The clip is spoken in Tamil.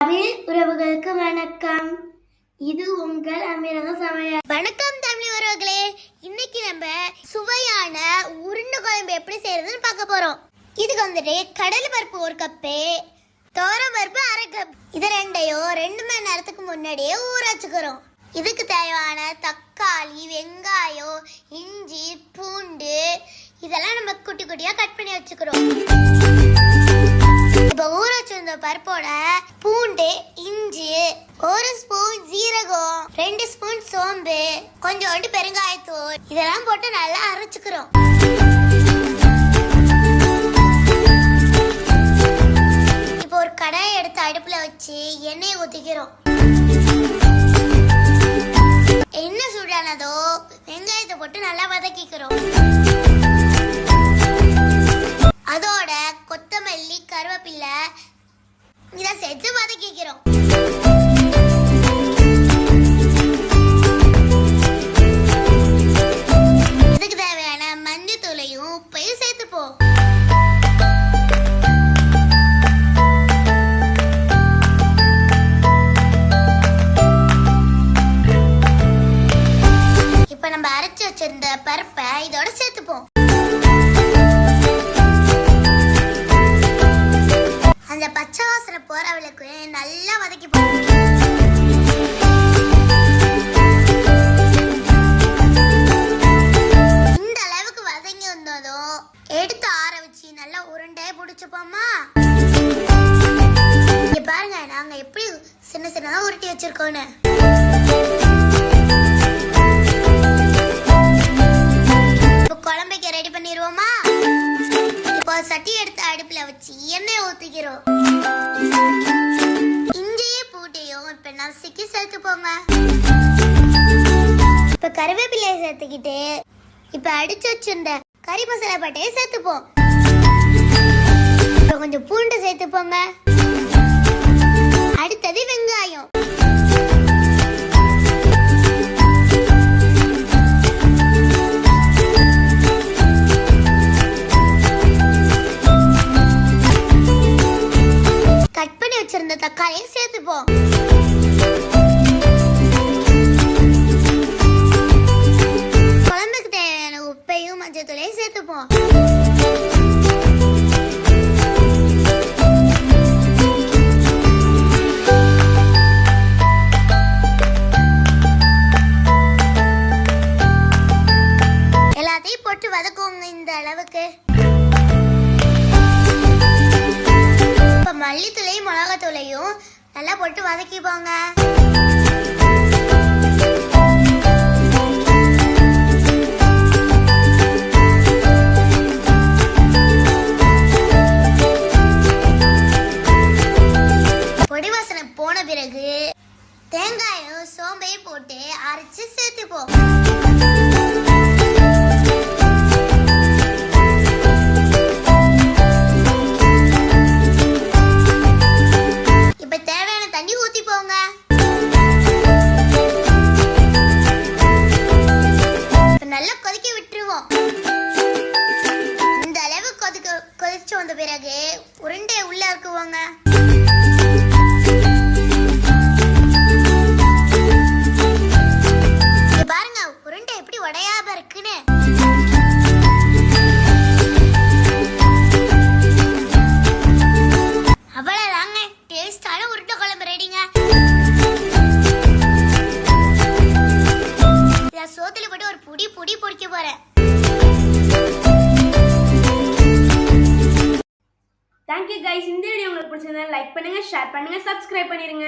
தமிழ் உறவுகளுக்கு வணக்கம். இது உங்கள் அமீரக சமையல். வணக்கம் தமிழ் உறவுகளே. இன்னைக்கு நம்ம சுவையான உருண்டை குழம்பு எப்படி செய்யறதுன்னு பார்க்க போறோம். இதுக்கு வந்துட்டு கடலை பருப்பு 1 கப்பு, துவரம் பருப்பு 1/2 கப். இது ரெண்டையும் 2 மணி நேரத்துக்கு முன்னாடியே ஊற வச்சுக்கிறோம். இதுக்கு தேவையான தக்காளி, வெங்காயம், இஞ்சி, பூண்டு இதெல்லாம் நம்ம குட்டி குட்டியா கட் பண்ணி வச்சுக்கிறோம். இப்போ ஊற வச்சிருந்த பருப்போட பூண்டு, இஞ்சி, 1 ஸ்பூன் ஜீரகம், 2 ஸ்பூன் சோம்பு, கொஞ்சோண்டு பெருங்காயத்தூள் இதெல்லாம் போட்டு நல்லா அரைச்சுக்கிறோம். இப்போ ஒரு கடாயை எடுத்து அடுப்புல வச்சு எண்ணெயை ஊத்திக்கிறோம். எண்ணெய் சூடானதோ வெங்காயத்தை போட்டு நல்லா வதக்கிக்கிறோம். அதோட கொத்தமல்லி, கருவேப்பிலை இதை சேர்த்து வதக்கிக்கிறோம். இதுக்கு தேவையான மஞ்சள் தூளையும் உப்பையும் சேர்த்துப்போம். இப்ப நம்ம அரைச்சு வச்சிருந்த பருப்பை இதோட சேர்த்துப்போம். அந்த பச்சை வாசனை போற அவளுக்கு நல்லா வதக்கிப்போம். இந்த அளவுக்கு வதங்கி வந்ததும் எடுத்து ஆற வச்சு நல்லா உருண்டையை பிடிச்சுப்போமா. இங்க பாருங்க நாங்க எப்படி சின்ன சின்னதா உருட்டி வச்சிருக்கோன்னு. குழம்புக்கு ரெடி பண்ணிடுவோமா. இப்போ சட்டி எடுத்து அடுப்புல வச்சு எண்ணெய் ஊத்திக்கிறோம். இஞ்சியும் பூட்டையும் இப்ப நசுக்கி சேர்த்துப்போங்க. இப்ப கருவேப்பிலையை சேர்த்துக்கிட்டு இப்ப அடிச்சு வச்சிருந்த கறி மசாலா பட்டையை சேர்த்துப்போம். இப்ப கொஞ்சம் பூண்டு சேர்த்துப்போங்க. அடுத்தது வெங்காயம். வச்சிருந்த தக்காளியை சேர்த்துப்போம். குழம்புக்கு தேவையான உப்பையும் மஞ்சள் தூளையும் சேர்த்துப்போம். எல்லாத்தையும் போட்டு வதக்குவோங்க இந்த அளவுக்கு. மல்லித்தூளையும் மிளகாத்தூளையும் நல்லா போட்டு வதக்கிப்போங்க. பொடி வாசனை போன பிறகு தேங்காயும் சோம்பையும் போட்டு அரைச்சு சேர்த்துப்போம். வந்த பிறகு உருண்டையை உள்ள இருக்குவாங்க. பாருங்க உருண்டை எப்படி உடையாம இருக்குன்னு. அவ்வளவுதாங்க, டேஸ்டான உருண்டை குழம்பு ரெடிங்க. சோத்துல போட்டு ஒரு புடி புடி பொடிக்க போறேன். Thank you guys. இந்த வீடியோ உங்களுக்கு பிடிச்சிருந்தா லைக் பண்ணுங்க, ஷேர் பண்ணுங்க, சப்ஸ்கிரைப் பண்ணிருங்க.